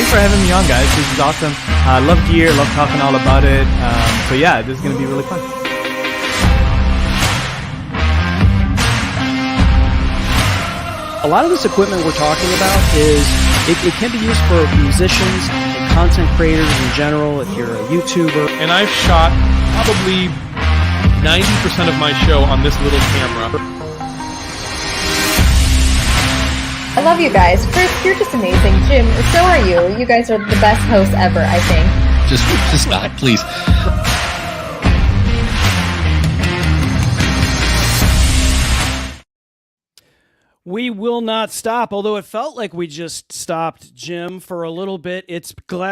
thanks for having me on, guys. This is awesome. I love gear, love talking all about it. So yeah, this is going to be really fun. A lot of this equipment we're talking about it can be used for musicians and content creators in general, if you're a YouTuber. And I've shot probably 90% of my show on this little camera. I love you guys. Chris, you're just amazing. Jim, so are you. You guys are the best hosts ever, I think. Just stop, please. We will not stop, although it felt like we just stopped, Jim, for a little bit.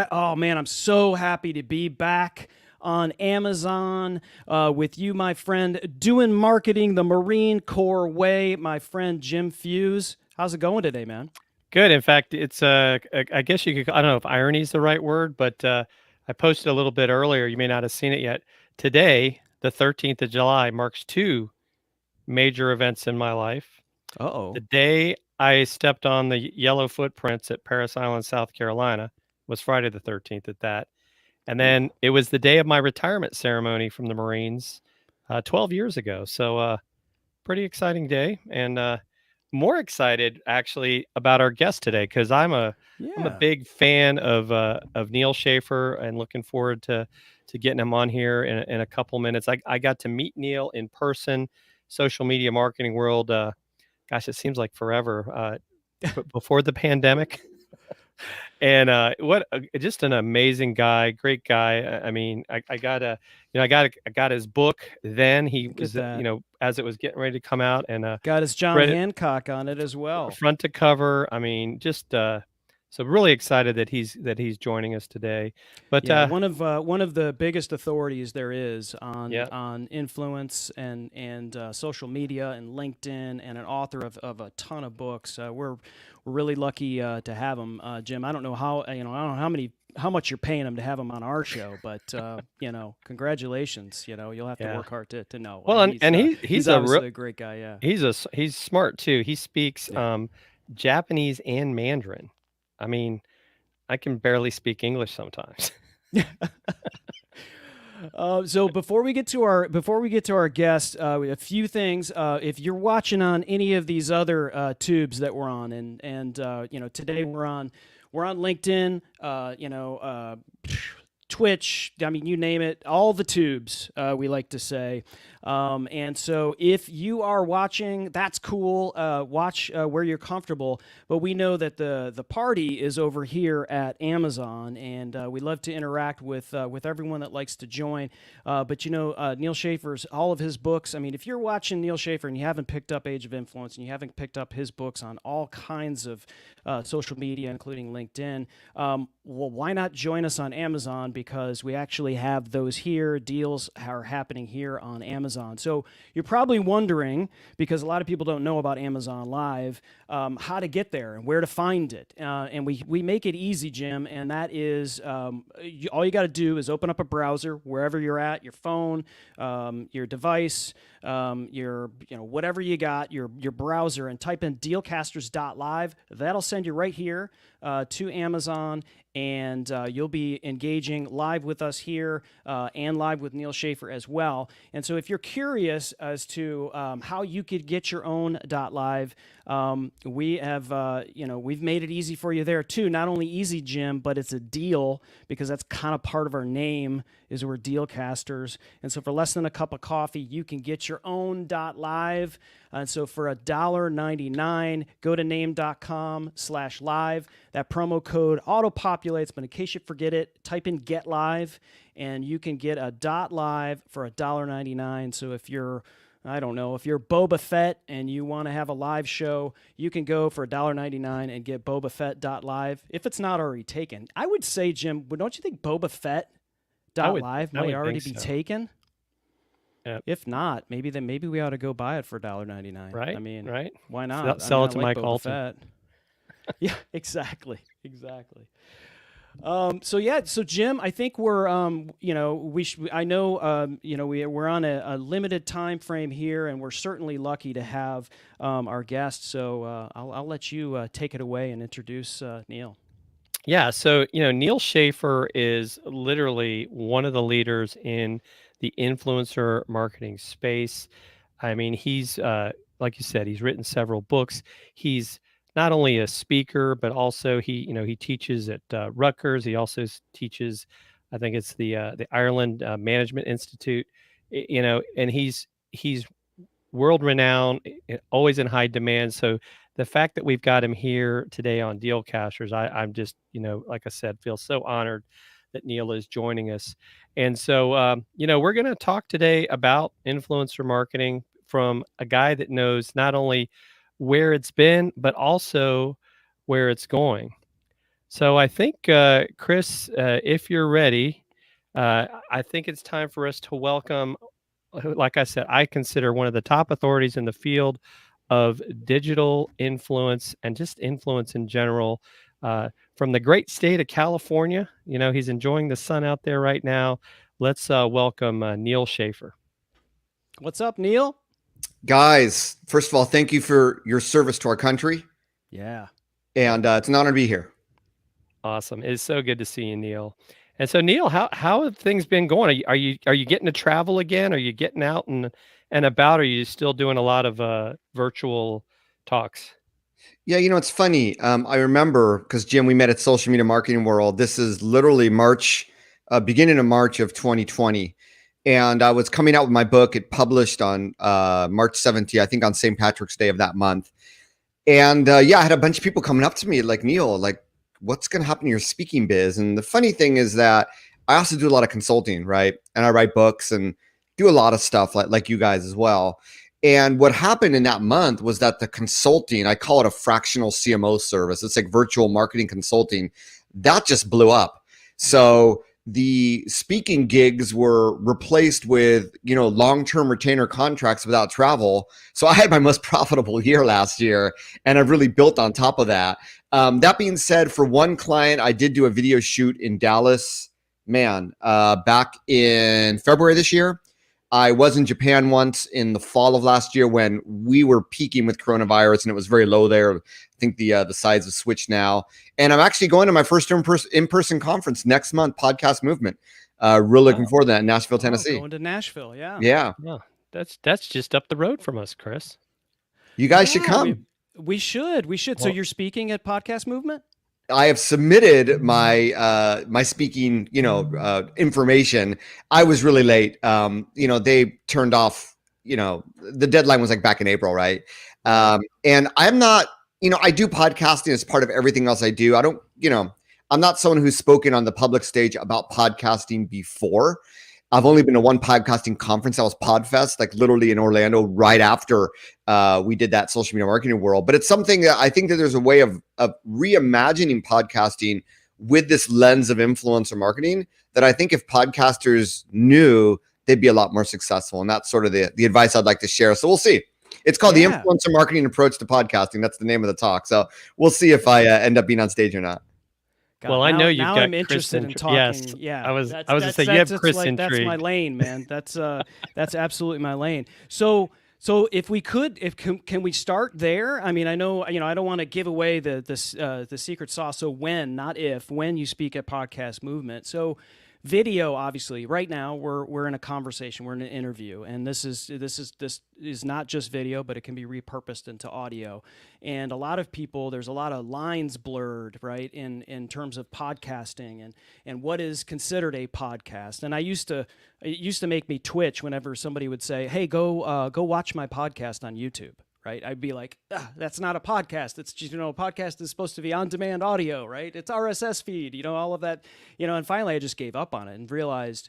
Oh man, I'm so happy to be back on Amazon with you, my friend, doing marketing the Marine Corps way, my friend Jim Fuse. How's it going today, man? Good. In fact, it's I guess you could, I don't know if irony is the right word, but I posted a little bit earlier. You may not have seen it yet. Today, the 13th of July, marks two major events in my life. Uh-oh. The day I stepped on the yellow footprints at Parris Island, South Carolina, was Friday the 13th at that. And then it was the day of my retirement ceremony from the Marines 12 years ago. So pretty exciting day. And more excited, actually, about our guest today, because I'm a big fan of Neal Schaffer and looking forward to getting him on here in a couple minutes. I got to meet Neal in person, social media marketing world. Gosh, it seems like forever before the pandemic. And just an amazing guy, great guy. I mean, I got his book. Then he was, as it was getting ready to come out, and got his John Hancock on it as well, front to cover. I mean, just so really excited that he's joining us today. But one of the biggest authorities there is on influence and social media and LinkedIn, and an author of a ton of books. We're really lucky to have him, Jim. I don't know how much you're paying him to have him on our show, but congratulations. You'll have to work hard to know. Well, he's obviously a great guy. Yeah, he's smart too. He speaks Japanese and Mandarin. I mean, I can barely speak English sometimes. So before we get to our guest, a few things. If you're watching on any of these other tubes that we're on, and today we're on LinkedIn, Twitch, I mean, you name it, all the tubes, we like to say. And so if you are watching, that's cool. Watch where you're comfortable. But we know that the party is over here at Amazon, and we love to interact with everyone that likes to join. But Neal Schaffer's, all of his books. I mean, if you're watching Neal Schaffer and you haven't picked up Age of Influence, and you haven't picked up his books on all kinds of social media, including LinkedIn, well, why not join us on Amazon? Because we actually have those here. Deals are happening here on Amazon. So you're probably wondering, because a lot of people don't know about Amazon Live, how to get there and where to find it. And we make it easy, Jim, and that is all you got to do is open up a browser wherever you're at, your phone, your device, your whatever you got, your browser, and type in dealcasters.live. That'll send you right here to Amazon, and you'll be engaging live with us here and live with Neal Schaffer as well. And so if you're curious as to how you could get your own .live, we have, we've made it easy for you there too. Not only easy, Jim, but it's a deal, because that's kind of part of our name, is we're Dealcasters. And so for less than a cup of coffee, you can get your own .live. And so for $1.99, go to name.com/live. That promo code auto-populates, but in case you forget it, type in Get Live, and you can get a .live for $1.99. So if you're Boba Fett and you want to have a live show, you can go for $1.99 and get Boba Fett .live, if it's not already taken. I would say, Jim, don't you think Boba Fett .live might already be taken? Yep. If not, maybe we ought to go buy it for $1.99. Right. I mean, right. Why not? Sell it to Mike Boba Alton. Fett. Yeah, exactly. So Jim, I think we're, we're on a limited time frame here, and we're certainly lucky to have our guest. So I'll let you take it away and introduce Neal. Yeah, so Neal Schaffer is literally one of the leaders in the influencer marketing space. I mean, he's like you said, he's written several books. He's not only a speaker, but also he teaches at Rutgers. He also teaches, I think it's the Ireland Management Institute. And he's world renowned, always in high demand. So the fact that we've got him here today on Dealcasters, I'm just, like I said, feel so honored that Neal is joining us. And so, we're going to talk today about influencer marketing from a guy that knows not only where it's been, but also where it's going. So I think, Chris, if you're ready, I think it's time for us to welcome, like I said, I consider one of the top authorities in the field of digital influence and just influence in general, from the great state of California. He's enjoying the sun out there right now. Let's welcome Neal Schaffer. What's up, Neal? Guys, first of all, thank you for your service to our country. Yeah. And it's an honor to be here. Awesome. It's so good to see you, Neal. And so, Neal, how have things been going? Are you getting to travel again? Are you getting out and about? Or are you still doing a lot of virtual talks? Yeah, it's funny. I remember because Jim, we met at Social Media Marketing World. This is literally March, beginning of March of 2020. And I was coming out with my book. It published on March 17th, I think on St. Patrick's Day of that month. And I had a bunch of people coming up to me like, Neal, like, what's going to happen to your speaking biz? And the funny thing is that I also do a lot of consulting, right? And I write books and do a lot of stuff like you guys as well. And what happened in that month was that the consulting, I call it a fractional CMO service. It's like virtual marketing consulting. That just blew up. So the speaking gigs were replaced with, long-term retainer contracts without travel. So I had my most profitable year last year, and I've really built on top of that. That being said, for one client, I did do a video shoot in Dallas, back in February this year. I was in Japan once in the fall of last year when we were peaking with coronavirus and it was very low there. I think the size have switched now. And I'm actually going to my first in-person conference next month, Podcast Movement. Really looking forward to that in Nashville, Tennessee. Going to Nashville, yeah. Yeah. Yeah, that's just up the road from us, Chris. You guys should come. We should. So you're speaking at Podcast Movement? I have submitted my my speaking, information. I was really late. They turned off, the deadline was like back in April, right? And I'm not, I do podcasting as part of everything else I do. I don't, I'm not someone who's spoken on the public stage about podcasting before. I've only been to one podcasting conference. That was PodFest, like literally in Orlando, right after we did that Social Media Marketing World. But it's something that I think that there's a way of reimagining podcasting with this lens of influencer marketing that I think if podcasters knew, they'd be a lot more successful. And that's sort of the advice I'd like to share. So we'll see. It's called the Influencer Marketing Approach to Podcasting. That's the name of the talk. So we'll see if I end up being on stage or not. Well, I know you've got I'm interested in talking. Yes, yeah, I was to say you have Chris intrigue. That's my lane, man. That's absolutely my lane. So if we could, can we start there? I mean, I know I don't want to give away the secret sauce. So when you speak at Podcast Movement, so. Video, obviously, right now we're in a conversation, we're in an interview, and this is not just video, but it can be repurposed into audio. And a lot of people, there's a lot of lines blurred, right, in terms of podcasting and what is considered a podcast. And it used to make me twitch whenever somebody would say, "Hey, go watch my podcast on YouTube." Right, I'd be like, that's not a podcast. It's just, a podcast is supposed to be on-demand audio, right? It's RSS feed, all of that, And finally, I just gave up on it and realized,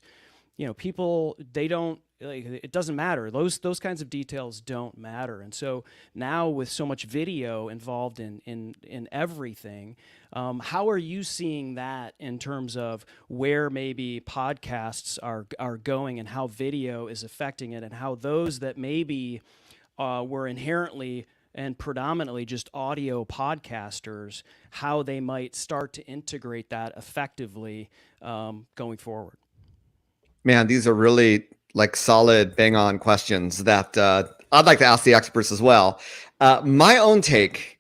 people, they don't, it doesn't matter. Those kinds of details don't matter. And so now with so much video involved in everything, how are you seeing that in terms of where maybe podcasts are going and how video is affecting it, and how those that maybe were inherently and predominantly just audio podcasters, how they might start to integrate that effectively going forward? Man, these are really like solid bang-on questions that I'd like to ask the experts as well. My own take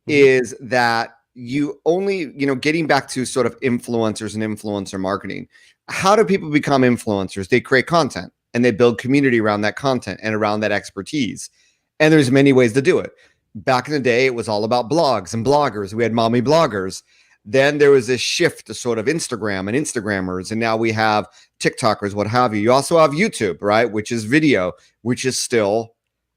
is that, you only, getting back to sort of influencers and influencer marketing, how do people become influencers? They create content and they build community around that content and around that expertise. And there's many ways to do it. Back in the day, it was all about blogs and bloggers. We had mommy bloggers. Then there was this shift to sort of Instagram and Instagrammers. And now we have TikTokers, what have you. You also have YouTube, right? Which is video, which is still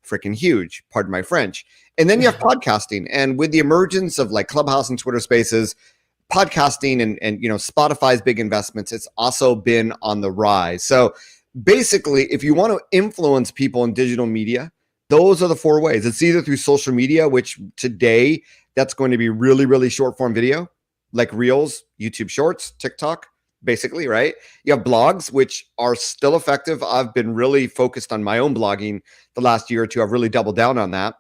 freaking huge. Pardon my French. And then you have podcasting. And with the emergence of like Clubhouse and Twitter Spaces, podcasting and Spotify's big investments, it's also been on the rise. So basically, if you want to influence people in digital media, those are the 4 ways. It's either through social media, which today that's going to be really, really short form video, like Reels, YouTube Shorts, TikTok, basically, right? You have blogs, which are still effective. I've been really focused on my own blogging the last year or two. I've really doubled down on that.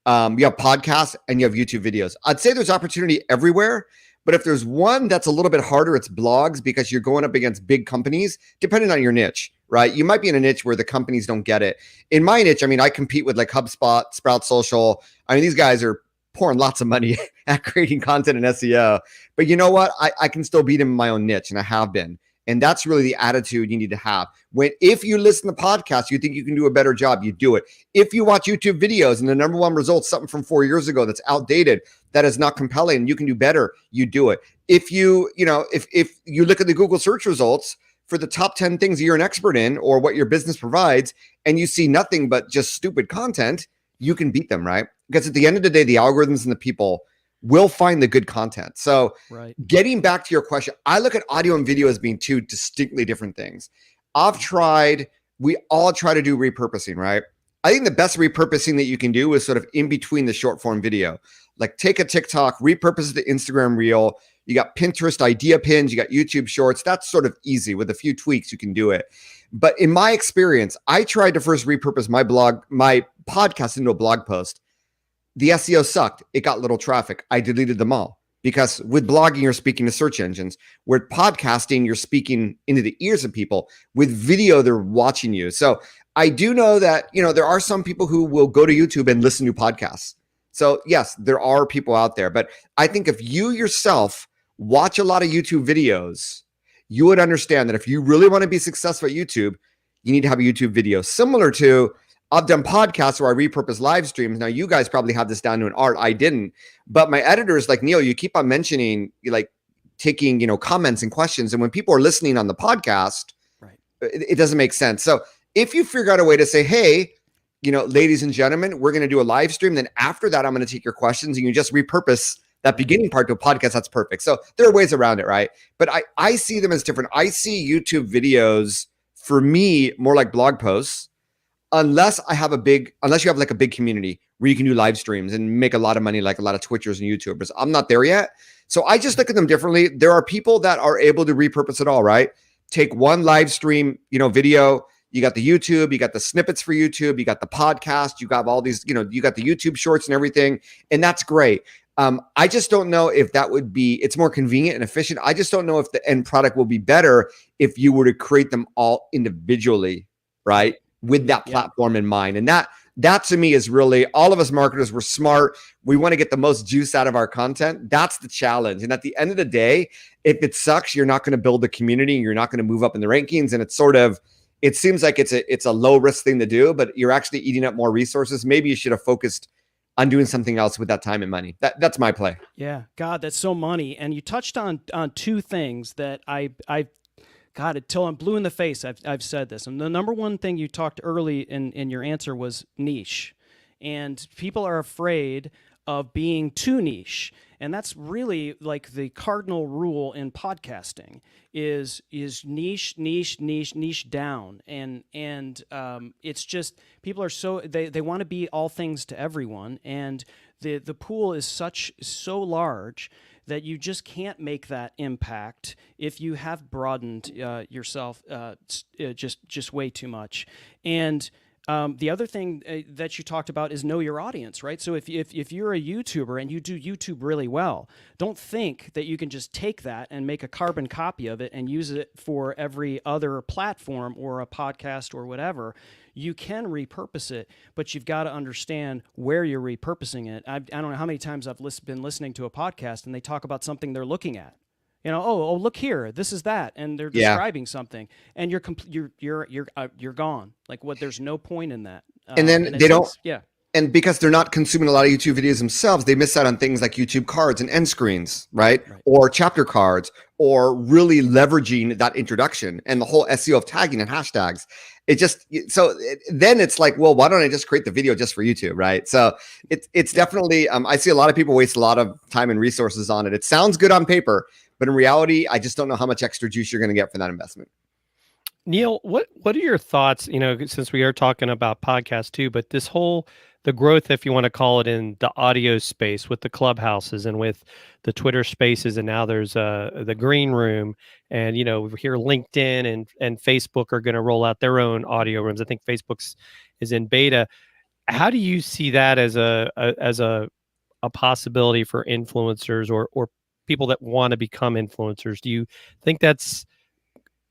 You have podcasts and you have YouTube videos. I'd say there's opportunity everywhere. But if there's one that's a little bit harder, it's blogs, because you're going up against big companies, depending on your niche, right? You might be in a niche where the companies don't get it. In my niche, I mean, I compete with like HubSpot, Sprout Social. I mean, these guys are pouring lots of money at creating content and SEO. But you know what? I can still beat them in my own niche, and I have been. And that's really the attitude you need to have. If you listen to podcasts, you think you can do a better job, you do it. If you watch YouTube videos and the number one result, something from 4 years ago that's outdated, that is not compelling, you can do better, you do it. If you look at the Google search results for the top 10 things you're an expert in or what your business provides, and you see nothing but just stupid content, you can beat them, right? Because at the end of the day, the algorithms and the people will find the good content. So Getting back to your question, I look at audio and video as being 2 distinctly different things. We all try to do repurposing, right? I think the best repurposing that you can do is sort of in between the short form video. Like take a TikTok, repurpose it to Instagram Reel. You got Pinterest idea pins, you got YouTube Shorts. That's sort of easy. With a few tweaks, you can do it. But in my experience, I tried to first repurpose my podcast into a blog post. The SEO sucked. It got little traffic. I deleted them all, because with blogging, you're speaking to search engines. With podcasting, you're speaking into the ears of people. With video, they're watching you. So I do know that, there are some people who will go to YouTube and listen to podcasts. So yes, there are people out there, but I think if you yourself watch a lot of YouTube videos, you would understand that if you really want to be successful at YouTube, you need to have a YouTube video. Similar to, I've done podcasts where I repurpose live streams. Now, you guys probably have this down to an art. I didn't. But my editors, like Neal, you keep on mentioning, like taking, comments and questions. And when people are listening on the podcast, it doesn't make sense. So if you figure out a way to say, hey, ladies and gentlemen, we're going to do a live stream. Then after that, I'm going to take your questions, and you just repurpose that beginning part to a podcast. That's perfect. So there are ways around it, right? But I see them as different. I see YouTube videos, for me, more like blog posts. Unless you have like a big community where you can do live streams and make a lot of money, like a lot of Twitchers and YouTubers. I'm not there yet. So I just look at them differently. There are people that are able to repurpose it all, right? Take one live stream, video. You got the YouTube, you got the snippets for YouTube, you got the podcast, you got all these, you got the YouTube Shorts and everything. And that's great. I just don't know if that would be, it's more convenient and efficient. I just don't know if the end product will be better if you were to create them all individually, right? With that platform in mind. And that to me is really, all of us marketers, we're smart. We want to get the most juice out of our content. That's the challenge. And at the end of the day, if it sucks, you're not going to build a community, and you're not going to move up in the rankings. And it's sort of, it seems like it's a low risk thing to do, but you're actually eating up more resources. Maybe you should have focused on doing something else with that time and money. That's my play. Yeah. God, that's so money. And you touched on 2 things that I God, until I'm blue in the face, I've said this. And the number one thing you talked early in your answer was niche. And people are afraid of being too niche. And that's really like the cardinal rule in podcasting is niche down. And it's just, people are so, they want to be all things to everyone. And the pool is so large that you just can't make that impact if you have broadened yourself just way too much. And The other thing that you talked about is know your audience, right? So if you're a YouTuber and you do YouTube really well, don't think that you can just take that and make a carbon copy of it and use it for every other platform or a podcast or whatever. You can repurpose it, but you've got to understand where you're repurposing it. I don't know how many times I've been listening to a podcast and they talk about something they're looking at. You know, oh, look here, this is that, and they're describing something, and you're gone. Like, what? There's no point in that. And then they don't. Yeah. And because they're not consuming a lot of YouTube videos themselves, they miss out on things like YouTube cards and end screens, right? Or chapter cards, or really leveraging that introduction and the whole SEO of tagging and hashtags. Then it's like, well, why don't I just create the video just for YouTube, right? So it's definitely, I see a lot of people waste a lot of time and resources on it. It sounds good on paper, but in reality, I just don't know how much extra juice you're going to get for that investment. Neal, what are your thoughts, since we are talking about podcasts too, but the growth, if you want to call it, in the audio space with the clubhouses and with the Twitter spaces, and now there's the green room, and we hear LinkedIn and Facebook are going to roll out their own audio rooms. I think Facebook's is in beta. How do you see that as a possibility for influencers or people that want to become influencers? Do you think that's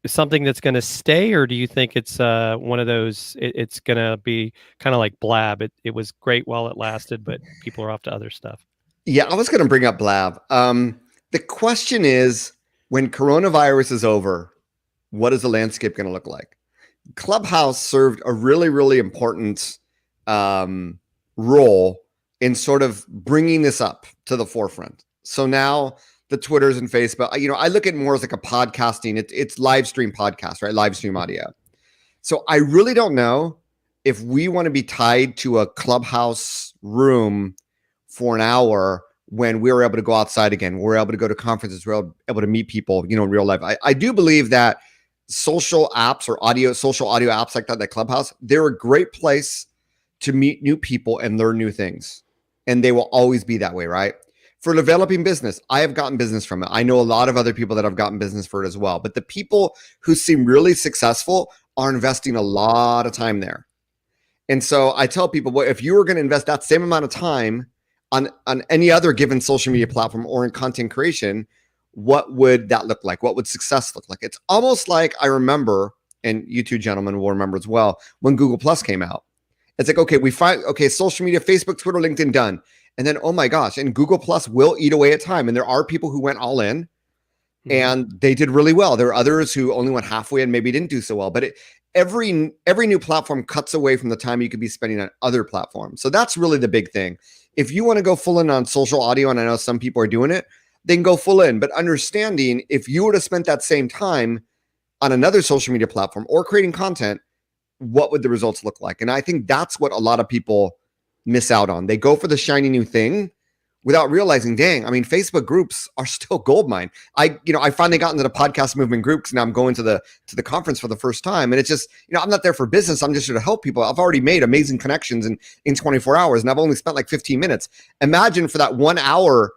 something that's going to stay, or do you think it's one of those, it's going to be kind of like Blab? It was great while it lasted, but people are off to other stuff. Yeah, I was going to bring up Blab. The question is, when coronavirus is over, what is the landscape going to look like? Clubhouse served a really, really important role in sort of bringing this up to the forefront. So now the Twitters and Facebook, I look at it more as like a podcasting. It's live stream podcast, right? Live stream audio. So I really don't know if we want to be tied to a Clubhouse room for an hour when we were able to go outside again. We're able to go to conferences. We're able to meet people, in real life. I do believe that social apps or social audio apps like that Clubhouse, they're a great place to meet new people and learn new things. And they will always be that way, right? For developing business, I have gotten business from it. I know a lot of other people that have gotten business for it as well. But the people who seem really successful are investing a lot of time there. And so I tell people, well, if you were going to invest that same amount of time on any other given social media platform or in content creation, what would that look like? What would success look like? It's almost like I remember, and you two gentlemen will remember as well, when Google Plus came out. It's like, social media, Facebook, Twitter, LinkedIn, done. And then, oh my gosh, and Google Plus will eat away at time. And there are people who went all in and they did really well. There are others who only went halfway and maybe didn't do so well. But every new platform cuts away from the time you could be spending on other platforms. So that's really the big thing. If you want to go full in on social audio, and I know some people are doing it, then go full in. But understanding, if you were to spend that same time on another social media platform or creating content, what would the results look like? And I think that's what a lot of people miss out on. They go for the shiny new thing without realizing, dang, Facebook groups are still goldmine. I finally got into the podcast movement groups, and now I'm going to the conference for the first time. And it's just, I'm not there for business. I'm just here to help people. I've already made amazing connections in 24 hours, and I've only spent like 15 minutes. Imagine for that 1 hour,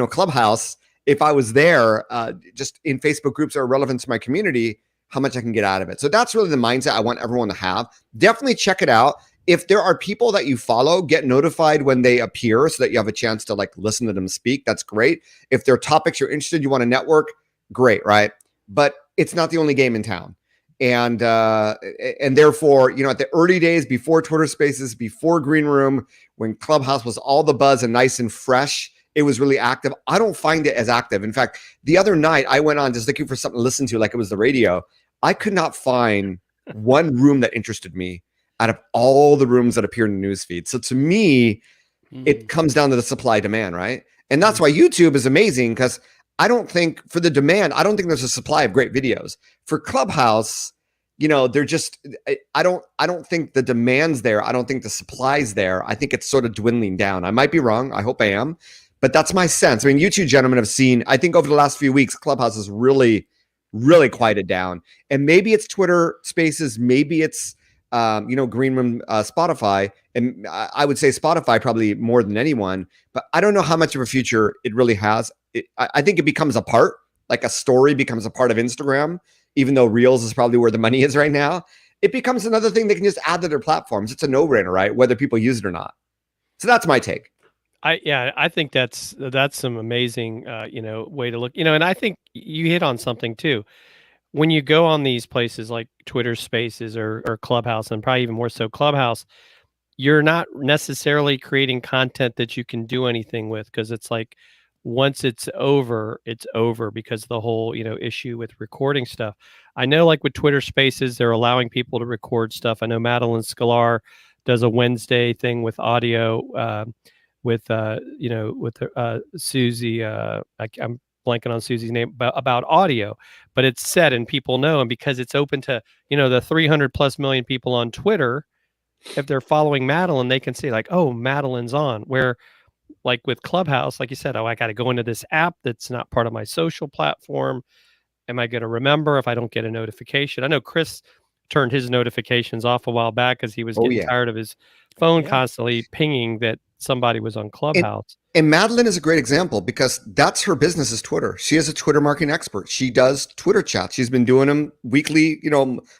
Clubhouse, if I was there just in Facebook groups that are relevant to my community, how much I can get out of it. So that's really the mindset I want everyone to have. Definitely check it out. If there are people that you follow, get notified when they appear so that you have a chance to listen to them speak. That's great. If there are topics you're interested, you want to network, great, right? But it's not the only game in town. And therefore, at the early days before Twitter Spaces, before Green Room, when Clubhouse was all the buzz and nice and fresh, it was really active. I don't find it as active. In fact, the other night I went on just looking for something to listen to, like it was the radio. I could not find one room that interested me out of all the rooms that appear in the newsfeed. So to me, it comes down to the supply demand, right? And that's why YouTube is amazing, because I don't think for the demand, I don't think there's a supply of great videos. For Clubhouse, they're just, I don't think the demand's there. I don't think the supply's there. I think it's sort of dwindling down. I might be wrong. I hope I am, but that's my sense. You two gentlemen have seen, I think over the last few weeks, Clubhouse has really, really quieted down. And maybe it's Twitter Spaces, maybe it's Green Room, Spotify, and I would say Spotify probably more than anyone, but I don't know how much of a future it really has. I think it becomes a part, like a story becomes a part of Instagram, even though Reels is probably where the money is right now. it becomes another thing they can just add to their platforms. It's a no-brainer, right? Whether people use it or not. So that's my take. I think that's some amazing, way to look, and I think you hit on something too. When you go on these places like Twitter Spaces or Clubhouse, and probably even more so Clubhouse, you're not necessarily creating content that you can do anything with, because it's like once it's over because the whole issue with recording stuff. I know, like with Twitter Spaces, they're allowing people to record stuff. I know Madeline Sklar does a Wednesday thing with audio, with Susie. I'm blanking on Susie's name, about audio, but it's set and people know, and because it's open to the 300 plus million people on Twitter, if they're following Madeline, they can see like, oh, Madeline's on. Where like with Clubhouse, like you said, oh, I got to go into this app that's not part of my social platform. Am I going to remember if I don't get a notification? I know Chris turned his notifications off a while back because he was getting tired of his phone constantly pinging that somebody was on Clubhouse. And Madeline is a great example because that's her business is Twitter. She is a Twitter marketing expert. She does Twitter chats. She's been doing them weekly,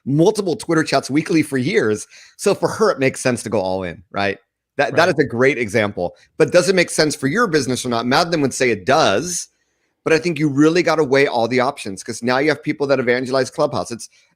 multiple Twitter chats weekly for years. So for her, it makes sense to go all in, right? That is a great example. But does it make sense for your business or not? Madeline would say it does, but I think you really got to weigh all the options, because now you have people that evangelize Clubhouse.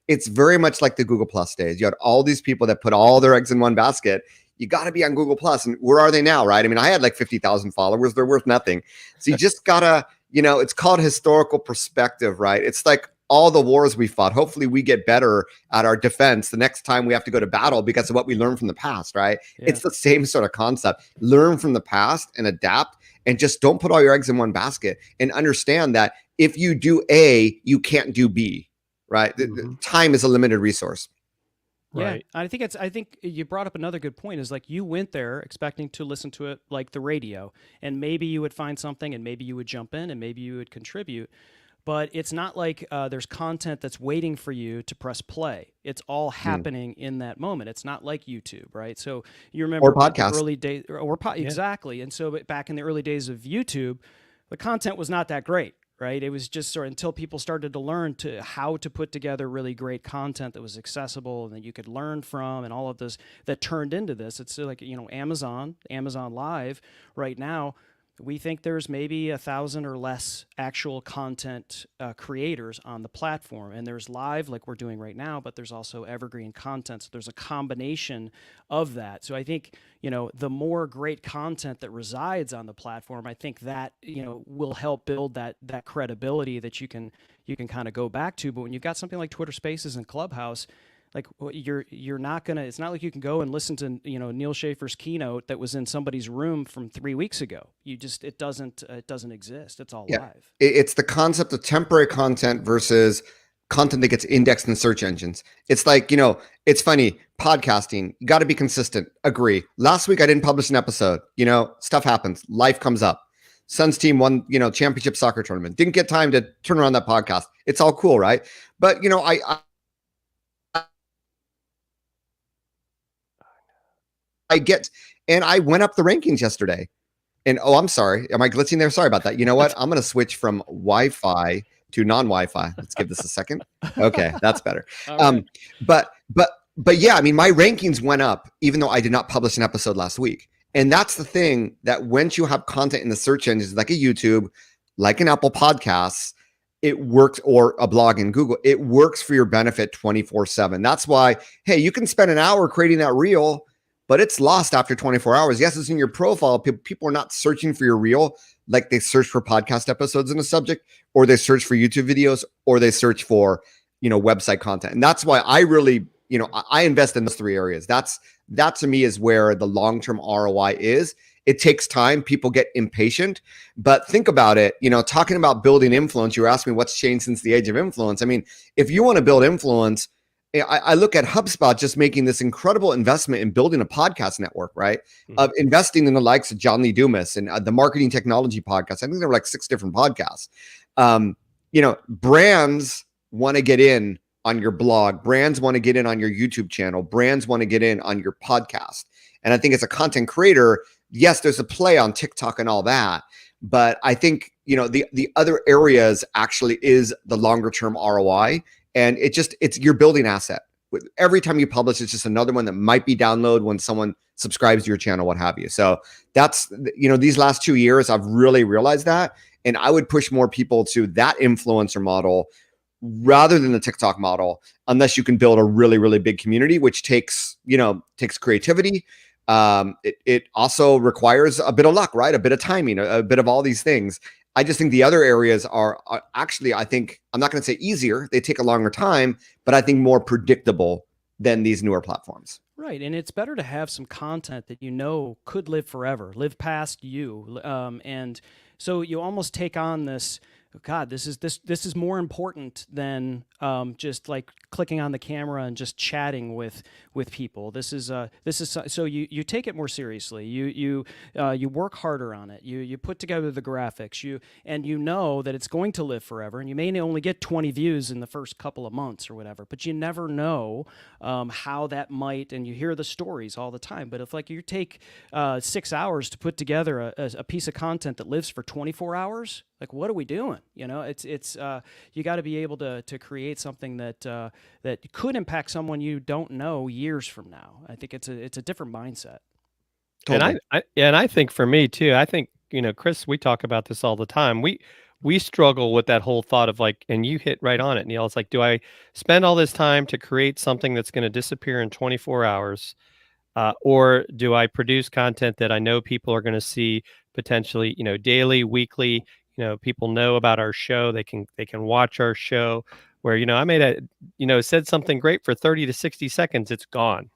It's very much like the Google Plus days. You had all these people that put all their eggs in one basket. You got to be on Google Plus. And where are they now, right? I mean, I had like 50,000 followers. They're worth nothing. So you just got to, it's called historical perspective, right? It's like all the wars we fought. Hopefully we get better at our defense the next time we have to go to battle because of what we learned from the past, right? Yeah. It's the same sort of concept. Learn from the past and adapt, and just don't put all your eggs in one basket, and understand that if you do A, you can't do B, right? The time is a limited resource. Yeah, Right. I think you brought up another good point. Is like you went there expecting to listen to it like the radio, and maybe you would find something, and maybe you would jump in, and maybe you would contribute. But it's not like there's content that's waiting for you to press play. It's all happening in that moment. It's not like YouTube, right? So you remember Or podcasts. the early days, exactly. And so back in the early days of YouTube, the content was not that great. Right. It was just sort of until people started to learn how to put together really great content that was accessible and that you could learn from, and all of this that turned into this. It's like, Amazon Live right now. We think there's maybe 1,000 or less actual content creators on the platform. And there's live like we're doing right now, but there's also evergreen content. So there's a combination of that. So I think, the more great content that resides on the platform, I think that, will help build that credibility that you can kind of go back to. But when you've got something like Twitter Spaces and Clubhouse, like you're not gonna. It's not like you can go and listen to Neal Schaffer's keynote that was in somebody's room from 3 weeks ago. It doesn't exist. It's all live. It's the concept of temporary content versus content that gets indexed in search engines. It's like, it's funny, podcasting, you got to be consistent. Agree. Last week I didn't publish an episode. Stuff happens. Life comes up. Suns team won, championship soccer tournament. Didn't get time to turn around that podcast. It's all cool, right? But I went up the rankings yesterday, and I'm sorry. Am I glitching there? Sorry about that. You know what? I'm going to switch from Wi-Fi to non-Wi-Fi. Let's give this a second. Okay. That's better. Right. But yeah, I mean, my rankings went up even though I did not publish an episode last week. And that's the thing, that once you have content in the search engines, like a YouTube, like an Apple Podcasts, it works, or a blog in Google, it works for your benefit 24/7. That's why, hey, you can spend an hour creating that reel, but it's lost after 24 hours. Yes, it's in your profile. People are not searching for your reel like they search for podcast episodes in a subject, or they search for YouTube videos, or they search for, website content. And that's why I really, I invest in those three areas. That to me is where the long-term ROI is. It takes time. People get impatient, but think about it. Talking about building influence, you were asking me what's changed since the age of influence. I mean, if you want to build influence, I look at HubSpot just making this incredible investment in building a podcast network, right? Of investing in the likes of John Lee Dumas and the Marketing Technology Podcast. I think there were like 6 different podcasts. Brands want to get in on your blog. Brands want to get in on your YouTube channel. Brands want to get in on your podcast. And I think as a content creator, yes, there's a play on TikTok and all that. But I think, the other areas actually is the longer term ROI. And it's you're building asset, every time you publish, it's just another one that might be downloaded when someone subscribes to your channel, what have you. So that's, these last 2 years, I've really realized that. And I would push more people to that influencer model rather than the TikTok model, unless you can build a really, really big community, which takes creativity. It also requires a bit of luck, right? A bit of timing, a bit of all these things. I just think the other areas are actually, I think, I'm not going to say easier. They take a longer time, but I think more predictable than these newer platforms. Right, and it's better to have some content that could live forever, live past you, and so you almost take on this. God, this is more important than just like clicking on the camera and just chatting with people. This is so you take it more seriously. You work harder on it. You put together the graphics. And you know that it's going to live forever. And you may only get 20 views in the first couple of months or whatever, but you never know how that might. And you hear the stories all the time. But if like you take 6 hours to put together a piece of content that lives for 24 hours. Like, what are we doing? It's you got to be able to create something that could impact someone you don't know years from now. I think it's a different mindset. Totally. And I think for me too, I think, Chris, we talk about this all the time. We struggle with that whole thought of like, and you hit right on it, Neal. It's like, do I spend all this time to create something that's going to disappear in 24 hours? Or do I produce content that I know people are going to see potentially, daily, weekly? People know about our show. They can watch our show where, I made said something great for 30 to 60 seconds. It's gone.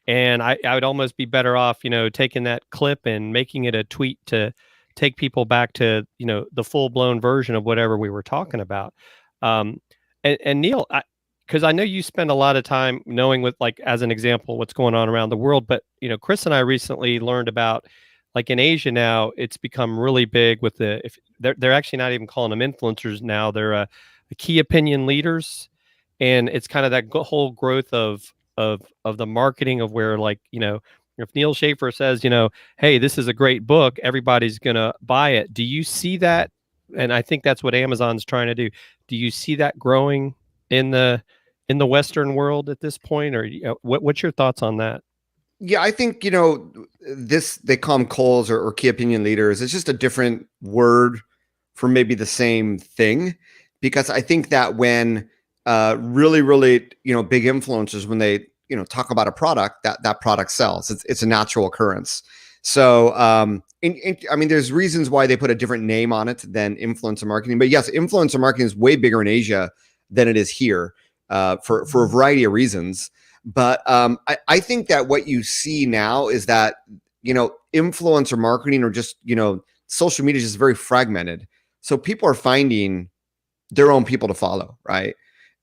And I would almost be better off, taking that clip and making it a tweet to take people back to, the full blown version of whatever we were talking about. And Neal, because I know you spend a lot of time knowing as an example, what's going on around the world. But, Chris and I recently learned about, like in Asia now, it's become really big with they're actually not even calling them influencers now. They're key opinion leaders. And it's kind of that whole growth of the marketing of where, like, if Neal Schaffer says, hey, this is a great book, everybody's going to buy it. Do you see that? And I think that's what Amazon's trying to do. Do you see that growing in the Western world at this point? Or what's your thoughts on that? Yeah, I think, they call them calls or key opinion leaders. It's just a different word for maybe the same thing, because I think that when really, really, big influencers, when they, talk about a product, that product sells. It's a natural occurrence. So, I mean, there's reasons why they put a different name on it than influencer marketing. But yes, influencer marketing is way bigger in Asia than it is here for a variety of reasons. But I think that what you see now is that, influencer marketing or just, social media is just very fragmented. So people are finding their own people to follow, right?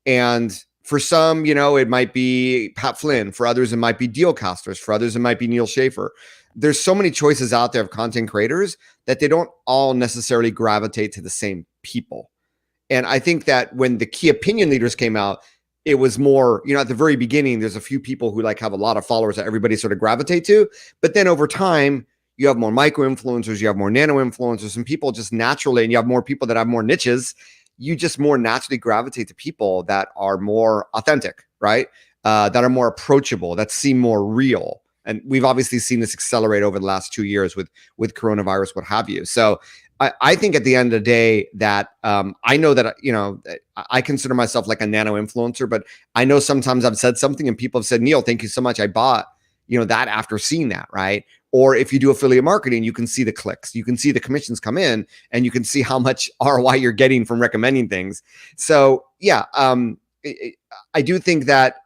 And for some, it might be Pat Flynn. For others, it might be Dealcasters. For others, it might be Neal Schaffer. There's so many choices out there of content creators that they don't all necessarily gravitate to the same people. And I think that when the key opinion leaders came out, it was more, at the very beginning, there's a few people who have a lot of followers that everybody sort of gravitate to. But then over time, you have more micro influencers, you have more nano influencers, and people just naturally, and you have more people that have more niches. You just more naturally gravitate to people that are more authentic, right? That are more approachable, that seem more real. And we've obviously seen this accelerate over the last 2 years with coronavirus, what have you. So I think at the end of the day that I know that, I consider myself like a nano influencer, but I know sometimes I've said something and people have said, Neal, thank you so much. I bought, that after seeing that, right? Or if you do affiliate marketing, you can see the clicks, you can see the commissions come in, and you can see how much ROI you're getting from recommending things. So yeah, I do think that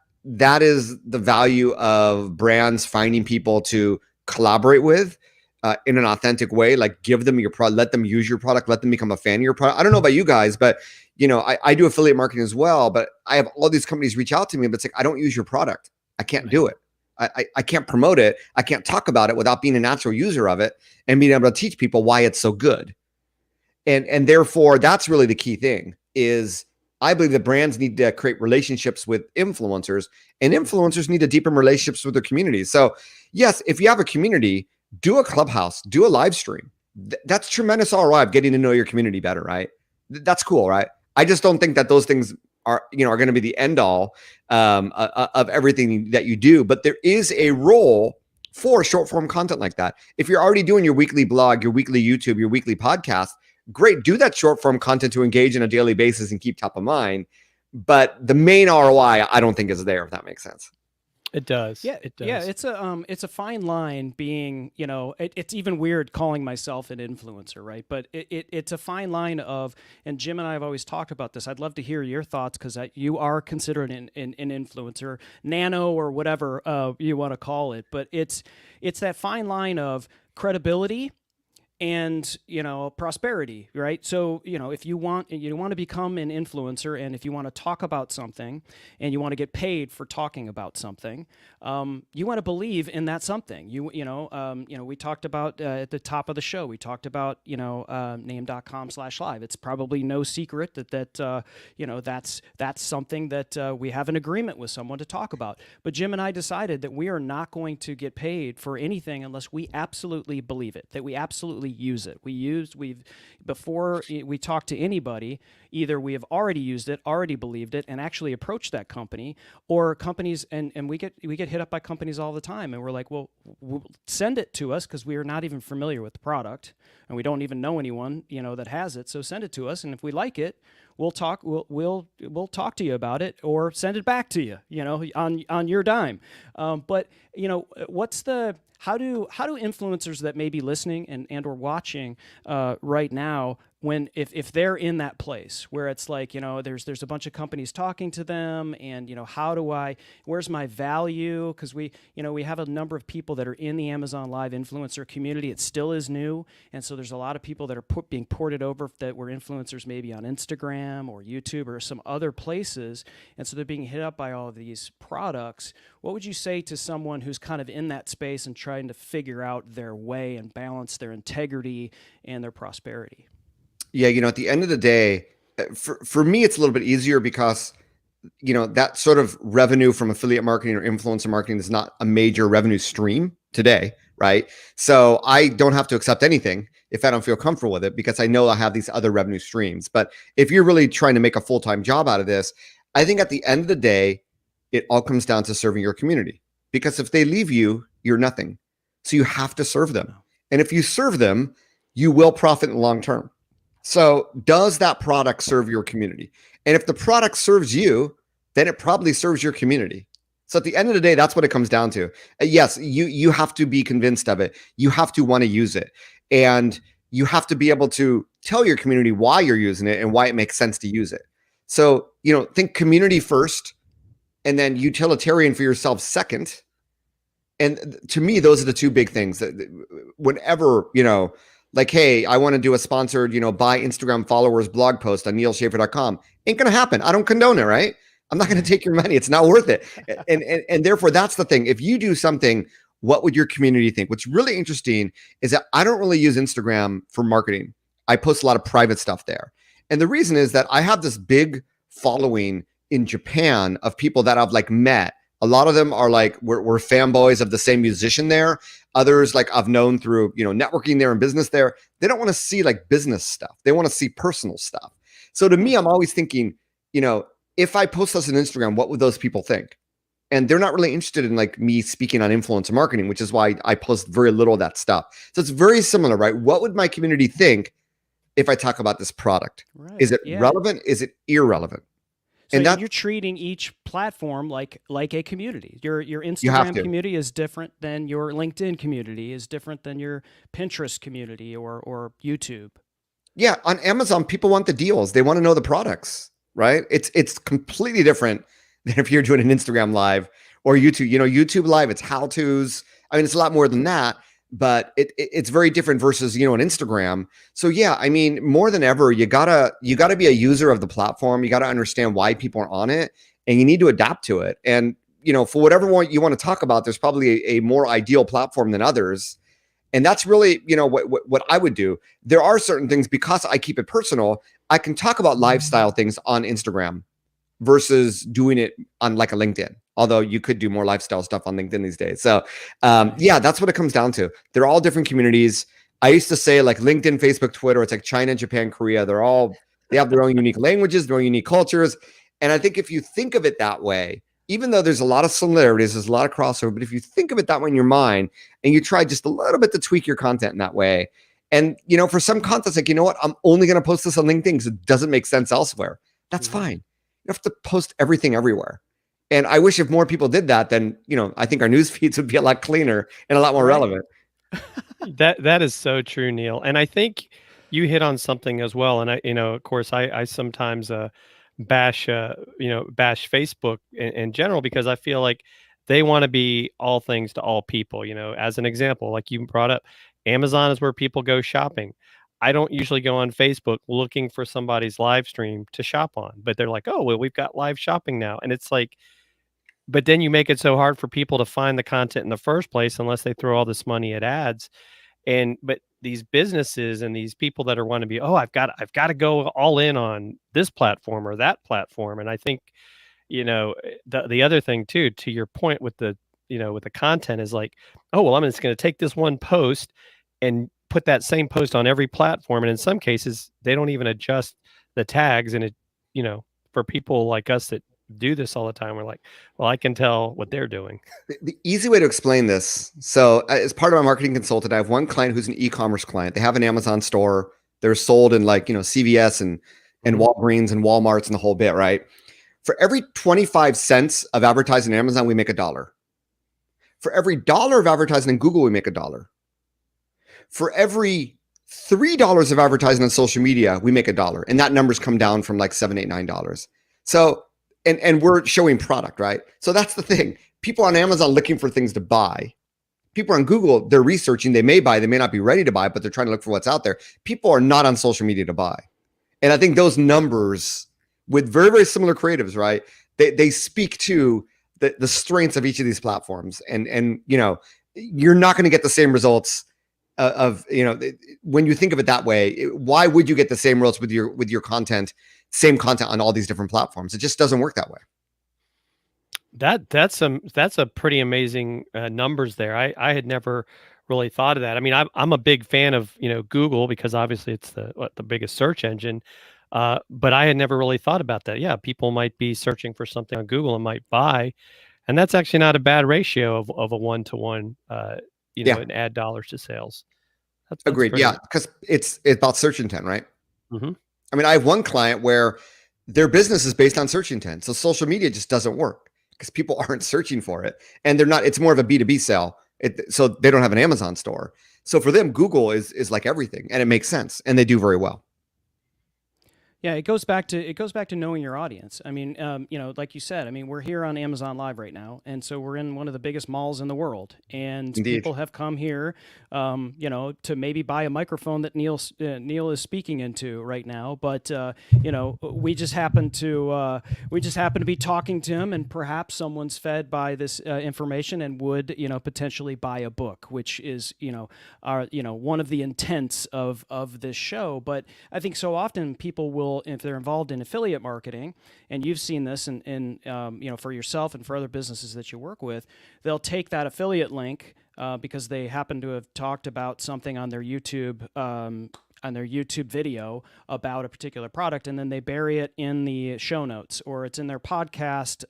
is the value of brands finding people to collaborate with. In an authentic way, like give them your product, let them use your product, let them become a fan of your product. I don't know about you guys, but I do affiliate marketing as well, but I have all these companies reach out to me, but it's like, I don't use your product. I can't do it. I can't promote it. I can't talk about it without being a natural user of it and being able to teach people why it's so good. And therefore that's really the key thing is I believe that brands need to create relationships with influencers, and influencers need to deepen relationships with their communities. So yes, if you have a community, do a clubhouse, do a live stream. That's tremendous ROI of getting to know your community better, right? That's cool, right? I just don't think that those things are, are going to be the end all. of everything that you do. But there is a role for short form content like that. If you're already doing your weekly blog, your weekly YouTube, your weekly podcast, great, do that short form content to engage on a daily basis and keep top of mind. But the main ROI, I don't think is there, if that makes sense. It does. Yeah, it does. Yeah, it's a fine line being, it's even weird calling myself an influencer, right? But it's a fine line of, and Jim and I have always talked about this. I'd love to hear your thoughts because you are considered an influencer, nano or whatever you want to call it. But it's that fine line of credibility and prosperity, right? So if you want to become an influencer, and if you want to talk about something, and you want to get paid for talking about something, you want to believe in that something. We talked about at the top of the show. We talked about name.com/live. It's probably no secret that's something that we have an agreement with someone to talk about. But Jim and I decided that we are not going to get paid for anything unless we absolutely believe it, that we absolutely use it. Before we talk to anybody, either we have already used it, already believed it, and actually approached that company, or companies, and we get hit up by companies all the time, and we're like, well, send it to us because we are not even familiar with the product, and we don't even know anyone that has it. So send it to us, and if we like it, we'll talk. We'll talk to you about it, or send it back to you, on your dime. But how do influencers that may be listening and or watching right now, if they're in that place where it's like, there's a bunch of companies talking to them, and where's my value? Because we have a number of people that are in the Amazon Live influencer community. It still is new, and so there's a lot of people that are being ported over that were influencers maybe on Instagram or YouTube or some other places, and so they're being hit up by all of these products. What would you say to someone who's kind of in that space and trying to figure out their way and balance their integrity and their prosperity? Yeah, at the end of the day, for me, it's a little bit easier because, that sort of revenue from affiliate marketing or influencer marketing is not a major revenue stream today, right? So I don't have to accept anything if I don't feel comfortable with it, because I know I have these other revenue streams. But if you're really trying to make a full-time job out of this, I think at the end of the day, it all comes down to serving your community, because if they leave you, you're nothing. So you have to serve them. And if you serve them, you will profit in the long term. So does that product serve your community? And if the product serves you, then it probably serves your community. So at the end of the day, that's what it comes down to. Yes, you have to be convinced of it. You have to want to use it. And you have to be able to tell your community why you're using it and why it makes sense to use it. So, think community first, and then utilitarian for yourself second. And to me, those are the two big things that whenever, like, hey, I want to do a sponsored, buy Instagram followers blog post on nealschaffer.com. Ain't going to happen. I don't condone it, right? I'm not going to take your money. It's not worth it. And therefore, that's the thing. If you do something, what would your community think? What's really interesting is that I don't really use Instagram for marketing. I post a lot of private stuff there. And the reason is that I have this big following in Japan of people that I've met. A lot of them are we're fanboys of the same musician there. Others I've known through, networking there and business there. They don't want to see business stuff. They want to see personal stuff. So to me, I'm always thinking, if I post this on Instagram, what would those people think? And they're not really interested in me speaking on influencer marketing, which is why I post very little of that stuff. So it's very similar, right? What would my community think if I talk about this product? Right. Is it relevant? Is it irrelevant? So you're treating each platform like a community. Your Instagram community is different than your LinkedIn community, is different than your Pinterest community or YouTube. Yeah, on Amazon, people want the deals. They want to know the products, right? It's completely different than if you're doing an Instagram live or YouTube. YouTube live, it's how-tos. I mean, it's a lot more than that, but it's very different versus, an Instagram. So yeah, I mean, more than ever, you gotta be a user of the platform. You gotta understand why people are on it, and you need to adapt to it. And, for whatever one you want to talk about, there's probably a more ideal platform than others. And that's really, what I would do. There are certain things, because I keep it personal, I can talk about lifestyle things on Instagram versus doing it on a LinkedIn. Although you could do more lifestyle stuff on LinkedIn these days. So yeah, that's what it comes down to. They're all different communities. I used to say LinkedIn, Facebook, Twitter, it's China, Japan, Korea. They have their own unique languages, their own unique cultures. And I think if you think of it that way, even though there's a lot of similarities, there's a lot of crossover, but if you think of it that way in your mind and you try just a little bit to tweak your content in that way, and for some content, like, what, I'm only going to post this on LinkedIn because it doesn't make sense elsewhere. That's fine. You don't have to post everything everywhere. And I wish if more people did that, then, I think our news feeds would be a lot cleaner and a lot more relevant. That is so true, Neil. And I think you hit on something as well. And of course, I sometimes bash Facebook in general, because I feel like they want to be all things to all people. As an example, like you brought up, Amazon is where people go shopping. I don't usually go on Facebook looking for somebody's live stream to shop on, but they're like, oh, well, we've got live shopping now. And it's like, but then you make it so hard for people to find the content in the first place unless they throw all this money at ads. But these businesses and these people that are want to be, oh, I've got to go all in on this platform or that platform. And I think, the other thing too, to your point with the, with the content is like, oh, well, I'm just going to take this one post and put that same post on every platform. And in some cases, they don't even adjust the tags. And it, for people like us that do this all the time, we're like, well, I can tell what they're doing. The easy way to explain this. So as part of my marketing consultant, I have one client who's an e-commerce client. They have an Amazon store. They're sold in like, CVS and Walgreens and Walmarts and the whole bit, right? For every 25 cents of advertising on Amazon, we make $1. For every $1 of advertising in Google, we make $1. For every $3 of advertising on social media, we make $1. And that number's come down from like $7, $8, $9. So, and we're showing product, right? So that's the thing. People on Amazon looking for things to buy. People on Google, they're researching. They may buy, they may not be ready to buy, but they're trying to look for what's out there. People are not on social media to buy. And I think those numbers with very, very similar creatives, right? They speak to the strengths of each of these platforms. And you're not going to get the same results when you think of it that way. Why would you get the same results with your content, same content on all these different platforms? It just doesn't work that way. That's a pretty amazing numbers there. I had never really thought of that. I mean, I'm a big fan of Google, because obviously it's the biggest search engine. But I had never really thought about that. Yeah, people might be searching for something on Google and might buy, and that's actually not a bad ratio of a 1-to-1. And add dollars to sales. That's agreed. pretty. Yeah, because it's about search intent, right? Mm-hmm. I mean, I have one client where their business is based on search intent, so social media just doesn't work because people aren't searching for it, and they're not. It's more of a B2B sale, so they don't have an Amazon store. So for them, Google is like everything, and it makes sense, and they do very well. Yeah, it goes back to knowing your audience. I mean, like you said, I mean, we're here on Amazon Live right now, and so we're in one of the biggest malls in the world, and Indeed. People have come here, to maybe buy a microphone that Neal is speaking into right now. But we just happen to be talking to him, and perhaps someone's fed by this information and would potentially buy a book, which is one of the intents of this show. But I think so often people will, if they're involved in affiliate marketing, and you've seen this in for yourself and for other businesses that you work with, they'll take that affiliate link because they happen to have talked about something on their YouTube video about a particular product, and then they bury it in the show notes, or it's in their podcast,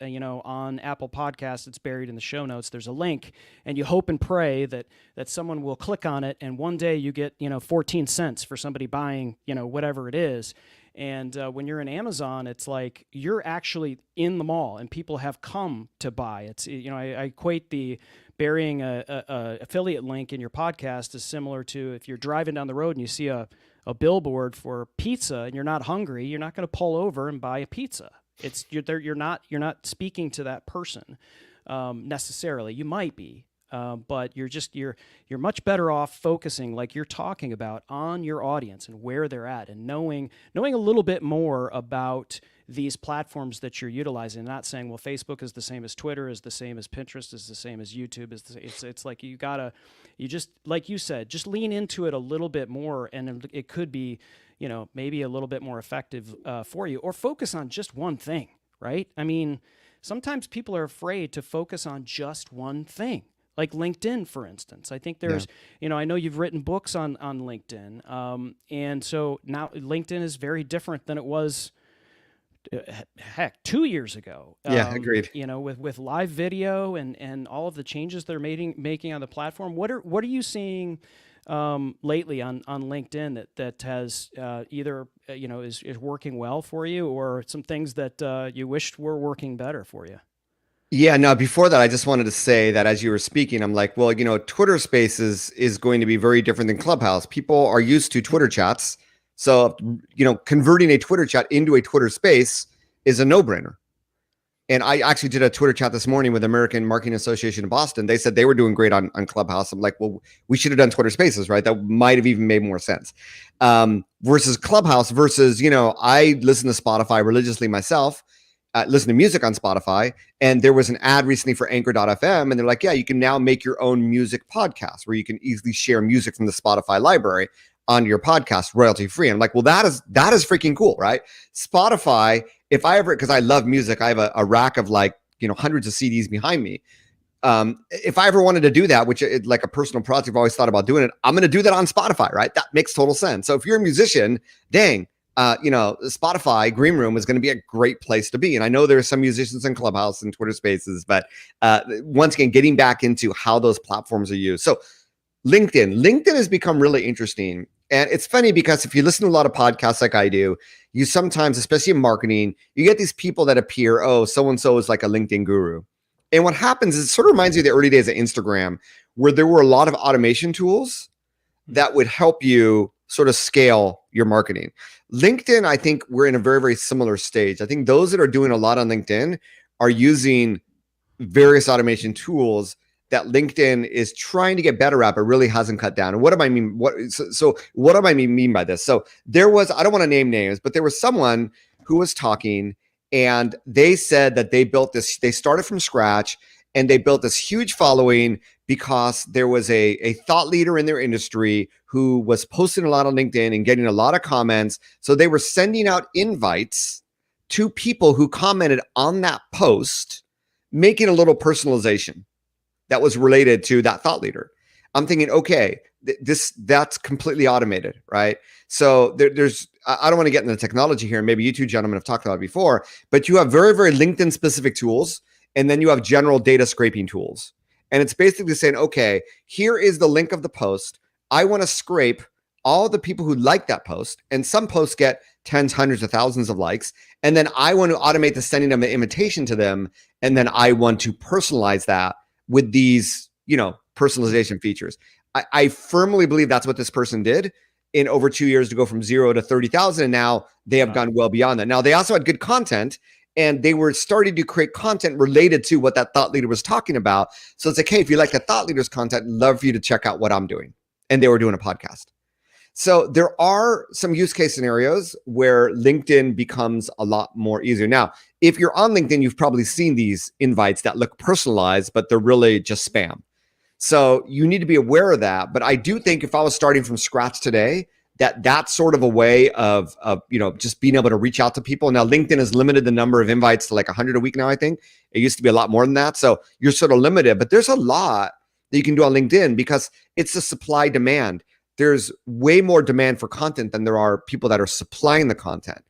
on Apple Podcasts, it's buried in the show notes. There's a link, and you hope and pray that someone will click on it, and one day you get 14 cents for somebody buying whatever it is. And when you're in Amazon, it's like you're actually in the mall and people have come to buy. It's I equate the burying a affiliate link in your podcast is similar to if you're driving down the road and you see a billboard for pizza and you're not hungry, you're not going to pull over and buy a pizza. It's you're not speaking to that person necessarily. You might be. But you're much better off focusing, like you're talking about, on your audience and where they're at, and knowing a little bit more about these platforms that you're utilizing. Not saying, well, Facebook is the same as Twitter, is the same as Pinterest, is the same as YouTube. It's like you just like you said, just lean into it a little bit more, and it could be maybe a little bit more effective for you. Or focus on just one thing, right? I mean, sometimes people are afraid to focus on just one thing. Like LinkedIn, for instance. I think there's, I know you've written books on LinkedIn. And so now LinkedIn is very different than it was heck, 2 years ago. Yeah, agreed. You know, with live video and all of the changes they're making on the platform. What are you seeing lately on LinkedIn that has either is working well for you, or some things that you wished were working better for you? Yeah, no, before that, I just wanted to say that as you were speaking, I'm like, well, Twitter Spaces is going to be very different than Clubhouse. People are used to Twitter chats. So, converting a Twitter chat into a Twitter Space is a no-brainer. And I actually did a Twitter chat this morning with American Marketing Association in Boston. They said they were doing great on Clubhouse. I'm like, well, we should have done Twitter Spaces, right? That might have even made more sense. Versus Clubhouse versus, I listen to Spotify religiously myself. Listen to music on Spotify, and there was an ad recently for Anchor.fm, and they're like, yeah, you can now make your own music podcast where you can easily share music from the Spotify library on your podcast royalty free. I'm like, well, that is freaking cool, right? Spotify, because I love music, I have a rack of hundreds of CDs behind me. If I ever wanted to do that, which is like a personal project, I've always thought about doing it, I'm going to do that on Spotify, right? That makes total sense. So if you're a musician, dang, Spotify Green Room is going to be a great place to be. And I know there are some musicians in Clubhouse and Twitter Spaces, but once again, getting back into how those platforms are used. So LinkedIn has become really interesting. And it's funny because if you listen to a lot of podcasts like I do, you sometimes, especially in marketing, you get these people that appear, oh, so-and-so is like a LinkedIn guru. And what happens is it sort of reminds me of the early days of Instagram, where there were a lot of automation tools that would help you sort of scale your marketing. LinkedIn, I think we're in a very, very similar stage. I think those that are doing a lot on LinkedIn are using various automation tools that LinkedIn is trying to get better at, but really hasn't cut down. And what do I mean? What do I mean by this? So there was, I don't want to name names, but there was someone who was talking, and they said that they started from scratch, and they built this huge following because there was a thought leader in their industry who was posting a lot on LinkedIn and getting a lot of comments. So they were sending out invites to people who commented on that post, making a little personalization that was related to that thought leader. I'm thinking, okay, that's completely automated, right? So there's, I don't want to get into the technology here. Maybe you two gentlemen have talked about it before, but you have very, very LinkedIn specific tools. And then you have general data scraping tools. And it's basically saying, okay, here is the link of the post. I want to scrape all the people who like that post. And some posts get tens, hundreds of thousands of likes. And then I want to automate the sending of an invitation to them. And then I want to personalize that with these, personalization features. I firmly believe that's what this person did in over 2 years to go from 0 to 30,000. And now they have gone well beyond that. Now they also had good content, and they were starting to create content related to what that thought leader was talking about. So it's like, hey, if you like the thought leader's content, I'd love for you to check out what I'm doing. And they were doing a podcast. So there are some use case scenarios where LinkedIn becomes a lot more easier. Now, if you're on LinkedIn, you've probably seen these invites that look personalized, but they're really just spam. So you need to be aware of that. But I do think if I was starting from scratch today, that's sort of a way of just being able to reach out to people. Now, LinkedIn has limited the number of invites to like 100 a week now, I think. It used to be a lot more than that. So you're sort of limited, but there's a lot that you can do on LinkedIn because it's a supply demand. There's way more demand for content than there are people that are supplying the content.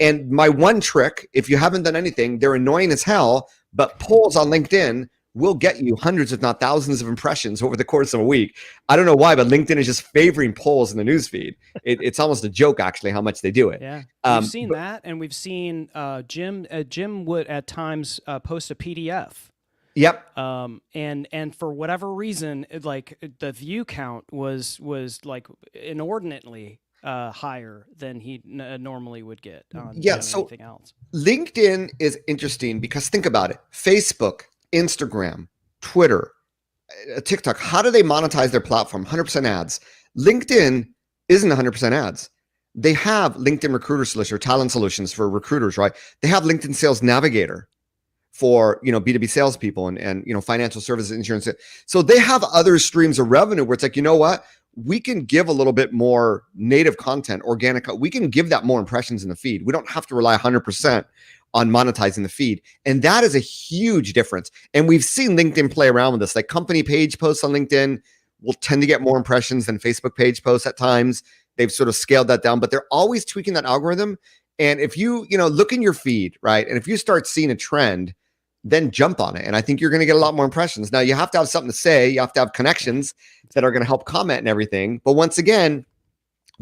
And my one trick, if you haven't done anything, they're annoying as hell, but polls on LinkedIn will get you hundreds, if not thousands of impressions over the course of a week. I don't know why, but LinkedIn is just favoring polls in the newsfeed. It's almost a joke, actually, how much they do it. Yeah, we've seen that, and we've seen Jim would at times post a PDF. Yep. And for whatever reason, like the view count was like inordinately higher than he normally would get on anything else. LinkedIn is interesting because think about it. Facebook, Instagram, Twitter, TikTok, how do they monetize their platform? 100% ads. LinkedIn isn't 100% ads. They have LinkedIn Recruiter Solution or Talent Solutions for recruiters, right? They have LinkedIn Sales Navigator for, B2B salespeople and financial services, insurance. So they have other streams of revenue where it's like, you know what? We can give a little bit more native content, organic. We can give that more impressions in the feed. We don't have to rely 100% on monetizing the feed. And that is a huge difference. And we've seen LinkedIn play around with this. Like company page posts on LinkedIn will tend to get more impressions than Facebook page posts at times. They've sort of scaled that down, but they're always tweaking that algorithm. And if you look in your feed, right, and if you start seeing a trend, then jump on it. And I think you're going to get a lot more impressions. Now, you have to have something to say. You have to have connections that are going to help comment and everything. But once again,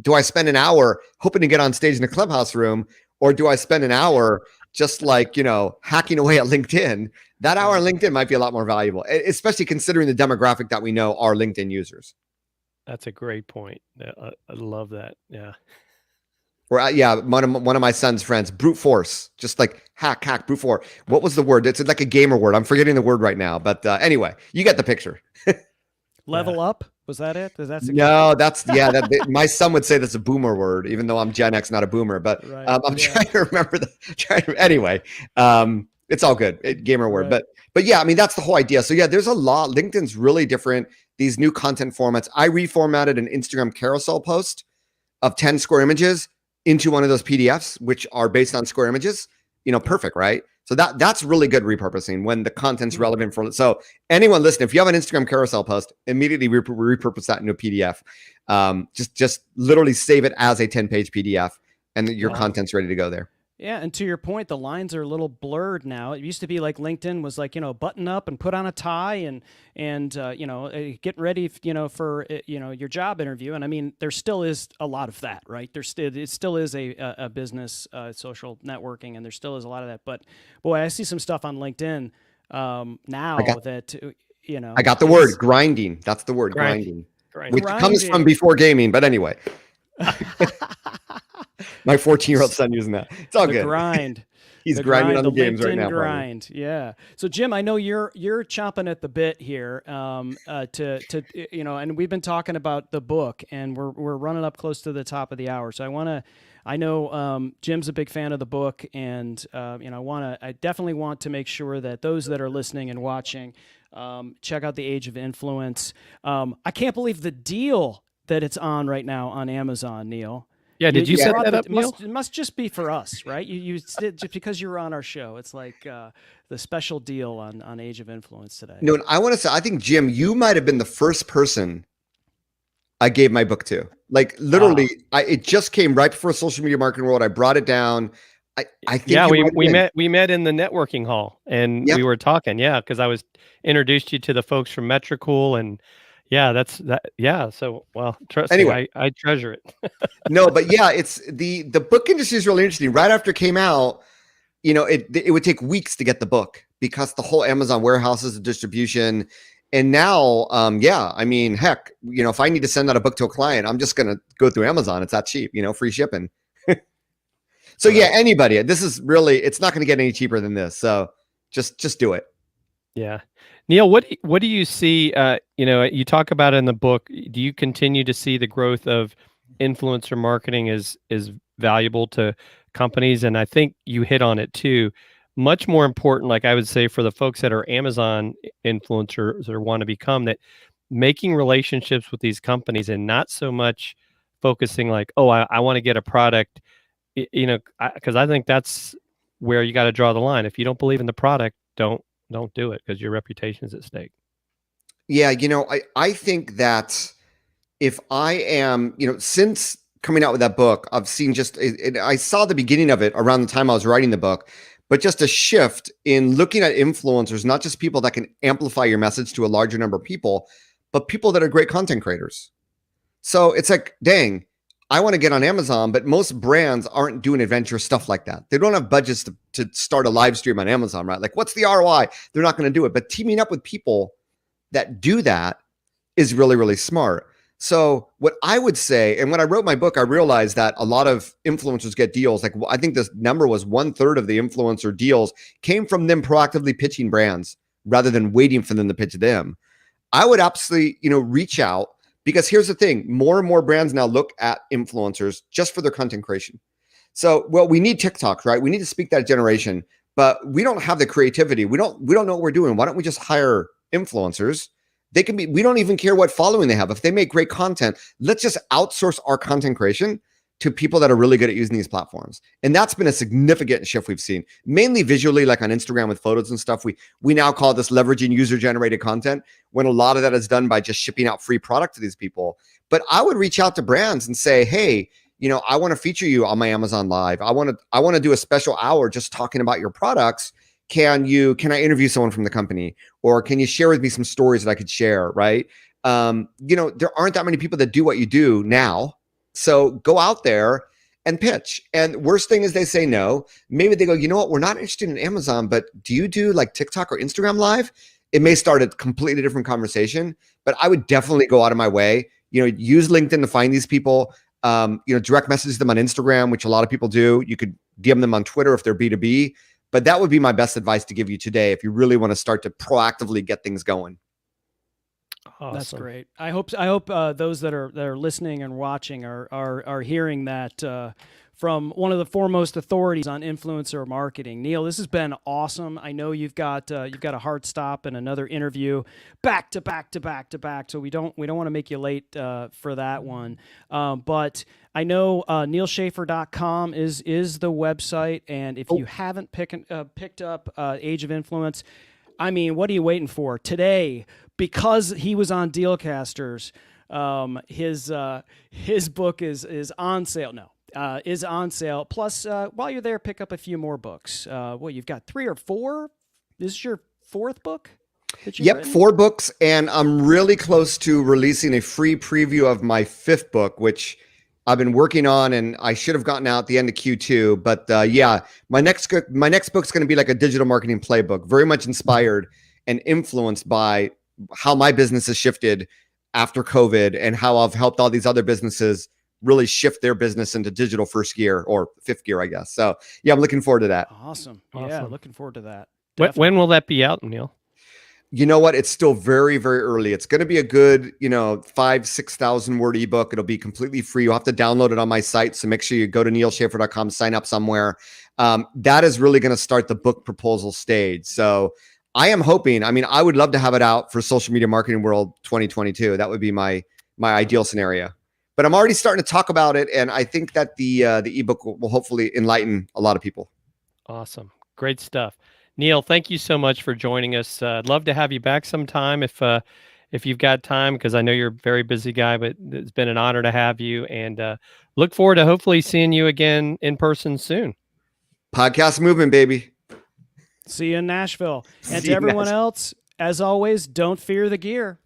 do I spend an hour hoping to get on stage in a clubhouse room, or do I spend an hour just like, hacking away at LinkedIn? That hour on LinkedIn might be a lot more valuable, especially considering the demographic that we know are LinkedIn users. That's a great point. I love that. Yeah. Or one of my son's friends, brute force, just like hack, brute force. What was the word? It's like a gamer word. I'm forgetting the word right now. But anyway, you get the picture. Level up? Was that it? No, my son would say that's a boomer word, even though I'm Gen X, not a boomer. But I'm trying to remember anyway, it's all good. Gamer word. Right. But yeah, I mean, that's the whole idea. So yeah, there's a lot. LinkedIn's really different. These new content formats. I reformatted an Instagram carousel post of 10 square images into one of those PDFs, which are based on square images. Perfect, right? So that's really good repurposing when the content's relevant for. So anyone listening, if you have an Instagram carousel post, immediately repurpose that into a PDF. Just literally save it as a 10-page PDF, and your content's ready to go there. Yeah, and to your point, the lines are a little blurred now. It used to be like LinkedIn was like, button up and put on a tie and get ready, for your job interview. And I mean, there still is a lot of that, right? It still is a business social networking, and there still is a lot of that. But boy, I see some stuff on LinkedIn now I got the word grinding. That's the word grinding. Which comes from before gaming, but anyway. My 14-year-old son using that. It's all good. Grind. He's grinding on the games right now. Grind. Probably. Yeah. So Jim, I know you're chomping at the bit here and we've been talking about the book, and we're running up close to the top of the hour. So I know Jim's a big fan of the book, and I definitely want to make sure that those that are listening and watching check out The Age of Influence. I can't believe the deal that it's on right now on Amazon, Neal. Yeah, did you set that up, Neal? It must just be for us, right? You did, just because you were on our show. It's like the special deal on Age of Influence today. No, and I want to say, I think, Jim, you might have been the first person I gave my book to. Like, literally, it just came right before Social Media Marketing World. I brought it down. I think we met in the networking hall, and we were talking. Yeah, because I was introduced you to the folks from Metricool, and that's that. Yeah. So, well, trust me, I treasure it. No, but yeah, it's the book industry is really interesting. Right after it came out, it would take weeks to get the book because the whole Amazon warehouses, the distribution. And now, I mean, heck, if I need to send out a book to a client, I'm just going to go through Amazon. It's that cheap, free shipping. So yeah, anybody, this is really, it's not going to get any cheaper than this. So just do it. Yeah. Neal, what do you see, you talk about in the book, do you continue to see the growth of influencer marketing is valuable to companies? And I think you hit on it too. Much more important, like I would say, for the folks that are Amazon influencers or want to become that, making relationships with these companies and not so much focusing like, oh, I want to get a product, because I think that's where you got to draw the line. If you don't believe in the product, don't do it, because your reputation is at stake. Yeah, I think that if I am, since coming out with that book, I've seen I saw the beginning of it around the time I was writing the book, but just a shift in looking at influencers, not just people that can amplify your message to a larger number of people, but people that are great content creators. So it's like, dang, I want to get on Amazon, but most brands aren't doing adventurous stuff like that. They don't have budgets to start a live stream on Amazon, right? Like, what's the ROI? They're not going to do it. But teaming up with people that do that is really, really smart. So what I would say, and when I wrote my book, I realized that a lot of influencers get deals. Like, I think this number was 1/3 of the influencer deals came from them proactively pitching brands rather than waiting for them to pitch them. I would absolutely, reach out, because here's the thing. More and more brands now look at influencers just for their content creation. So, we need TikTok, right? We need to speak that generation, but we don't have the creativity. We don't know what we're doing. Why don't we just hire influencers? We don't even care what following they have. If they make great content, let's just outsource our content creation to people that are really good at using these platforms. And that's been a significant shift we've seen, mainly visually, like on Instagram with photos and stuff. We now call this leveraging user-generated content, when a lot of that is done by just shipping out free product to these people. But I would reach out to brands and say, hey, I want to feature you on my Amazon Live. I want to do a special hour just talking about your products. Can I interview someone from the company, or can you share with me some stories that I could share? Right. There aren't that many people that do what you do now. So go out there and pitch. And worst thing is they say no. Maybe they go, you know what? We're not interested in Amazon, but do you do like TikTok or Instagram Live? It may start a completely different conversation, but I would definitely go out of my way, use LinkedIn to find these people, direct message them on Instagram, which a lot of people do. You could DM them on Twitter if they're B2B, but that would be my best advice to give you today if you really want to start to proactively get things going. Awesome. That's great. I hope those that are listening and watching are hearing that from one of the foremost authorities on influencer marketing. Neal, this has been awesome. I know you've got a hard stop and another interview back to back, so we don't want to make you late for that one. But I know nealschaffer.com is the website, and if you haven't picked up Age of Influence, I mean, what are you waiting for? Today, because he was on Dealcasters, his book is on sale. Is on sale. Plus, while you're there, pick up a few more books. You've got 3 or 4? This is your 4th book? Yep, written? 4 books, and I'm really close to releasing a free preview of my 5th book, which I've been working on, and I should have gotten out at the end of Q2. But my next book's going to be like a digital marketing playbook, very much inspired and influenced by how my business has shifted after COVID and how I've helped all these other businesses really shift their business into digital first gear or 5th gear, I guess. So I'm looking forward to that. Awesome. Yeah, looking forward to that. When will that be out, Neal? You know what? It's still very, very early. It's going to be a good, 5,000-6,000 word ebook. It'll be completely free. You'll have to download it on my site. So make sure you go to nealschaffer.com, sign up somewhere. That is really going to start the book proposal stage. So I am hoping, I would love to have it out for Social Media Marketing World 2022. That would be my ideal scenario. But I'm already starting to talk about it. And I think that the ebook will hopefully enlighten a lot of people. Awesome. Great stuff. Neal, thank you so much for joining us. I'd love to have you back sometime if you've got time, because I know you're a very busy guy, but it's been an honor to have you, and look forward to hopefully seeing you again in person soon. Podcast movement, baby. See you in Nashville. And to everyone else, as always, don't fear the gear.